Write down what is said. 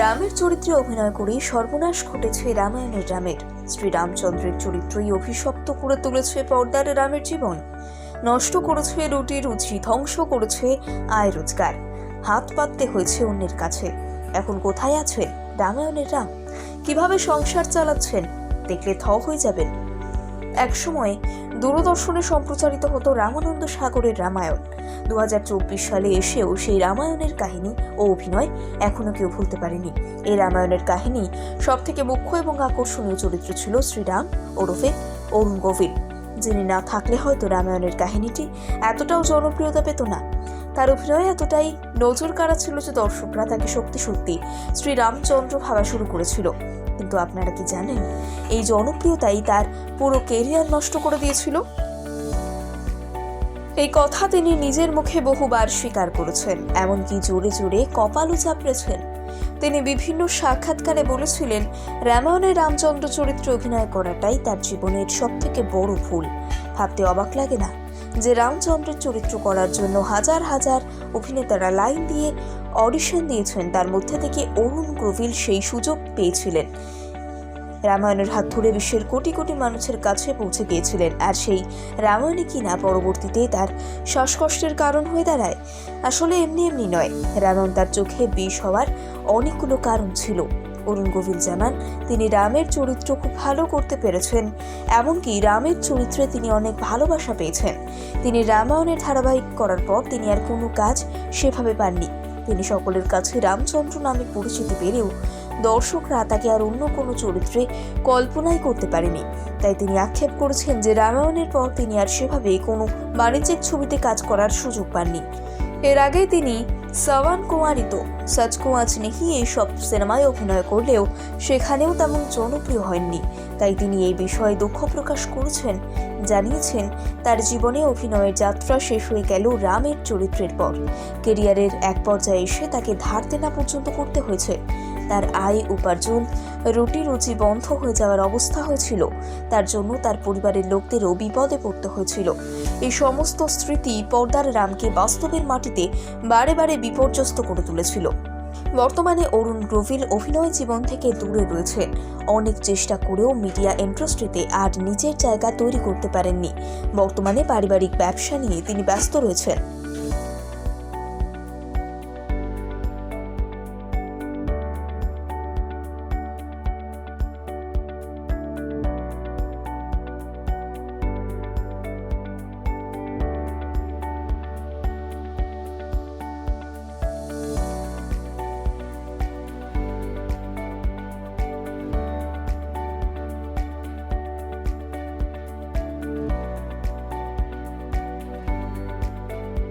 রামের চরিত্রে অভিনয় করে সর্বনাশ ঘটেছে রামায়ণের রামের। শ্রীরামচন্দ্রের চরিত্রই অভিশপ্ত করে তুলেছে পর্দার রামের জীবন, নষ্ট করেছে রুটি রুচি, ধ্বংস করেছে আয় রোজগার, হাত পাততে হয়েছে অন্যের কাছে। এখন কোথায় আছেন রামায়ণের রাম? কিভাবে সংসার চালাচ্ছেন দেখলে থ হয়ে যাবেন। একসময় দূরদর্শনে সম্প্রচারিত হতো রামানন্দ সাগরের রামায়ণ। 2024 সালে এসেও সেই রামায়ণের কাহিনী ও অভিনয় এখনো কেউ ভুলতে পারেনি। এই রামায়ণের কাহিনী সব থেকে মুখ্য এবং আকর্ষণীয় চরিত্র ছিল শ্রীরাম ওরফে অরুণ গোভিল, যিনি না থাকলে হয়তো রামায়ণের কাহিনীটি এতটাও জনপ্রিয়তা পেত না। তার অভিনয় এতটাই নজর কাড়া ছিল যে দর্শকরা তাকে সত্যি শ্রীরামচন্দ্র ভাবা শুরু করেছিল। কিন্তু আপনারা কি জানেন, এই জনপ্রিয়তাই তার পুরো ক্যারিয়ার নষ্ট করে দিয়েছিল? এই কথা তিনি নিজের মুখে বহুবার স্বীকার করেছেন, এমনকি জোরে জোরে কপালও চাপড়েছেন। তিনি বিভিন্ন সাক্ষাৎকারে বলেছিলেন, রামায়ণে রামচন্দ্র চরিত্রে অভিনয় করাটাই তার জীবনের সবথেকে বড় ভুল। ভাবতে অবাক লাগে না যে রামচন্দ্রের চরিত্র করার জন্য হাজার হাজার অভিনেতারা লাইন দিয়ে অডিশন দিয়েছেন, তার মধ্যে থেকে অরুণ গোভিল সেই সুযোগ পেয়েছিলেন। রামায়ণের হাত ধরে বিশ্বের কোটি কোটি মানুষের কাছে পৌঁছে গিয়েছিলেন, আর সেই রামায়ণে কিনা পরবর্তীতে তার শ্বাসকষ্টের কারণ হয়ে দাঁড়ায়। আসলে এমনি এমনি নয়, রামায়ণ তার চোখে বিষ হওয়ার অনেকগুলো কারণ ছিল। অরুণ গোভিল জানান, তিনি রামের চরিত্র খুব ভালো করতে পেরেছেন, এমনকি রামের চরিত্রে তিনি অনেক ভালোবাসা পেয়েছেন। তিনি রামায়ণের ধারাবাহিক করার পর তিনি আর কোনো কাজ সেভাবে পাননি। তিনি সকলের কাছে রামচন্দ্র নামে পরিচিতি পেলেও দর্শকরা তাকে আর অন্য কোনো চরিত্রে কল্পনাই করতে পারেনি। তাই তিনি আক্ষেপ করেছেন যে রামায়ণের পর তিনি আর সেভাবে কোনো বাণিজ্যিক ছবিতে কাজ করার সুযোগ পাননি। এর আগে তিনি সওয়ান কুমারিত, সচ কুয়াচ নেহি এইসব সিনেমায় অভিনয় করলেও সেখানেও তেমন জনপ্রিয় হয়নি। তাই তিনি এই বিষয়ে দুঃখ প্রকাশ করেছেন, জানিয়েছেন তার জীবনে অভিনয়ের যাত্রা শেষ হয়ে গেল রামের চরিত্রের পর। ক্যারিয়ারের এক পর্যায়ে এসে তাকে ধার দেনা পর্যন্ত করতে হয়েছে। তার আয় উপার্জন, রুটি রুচি বন্ধ হয়ে যাওয়ার অবস্থা হয়েছিল। তার জন্য তার পরিবারের লোকদেরও বিপদে পড়তে হয়েছিল। এই সমস্ত স্মৃতি পর্দার রামকে বাস্তবের মাটিতে বারে বারে বিপর্যস্ত করে তুলেছিল। বর্তমানে অরুণ গোভিল অভিনয় জীবন থেকে দূরে রয়েছেন। অনেক চেষ্টা করেও মিডিয়া ইন্ডাস্ট্রিতে আর নিজের জায়গা তৈরি করতে পারেননি। বর্তমানে পারিবারিক ব্যবসা নিয়ে তিনি ব্যস্ত রয়েছেন।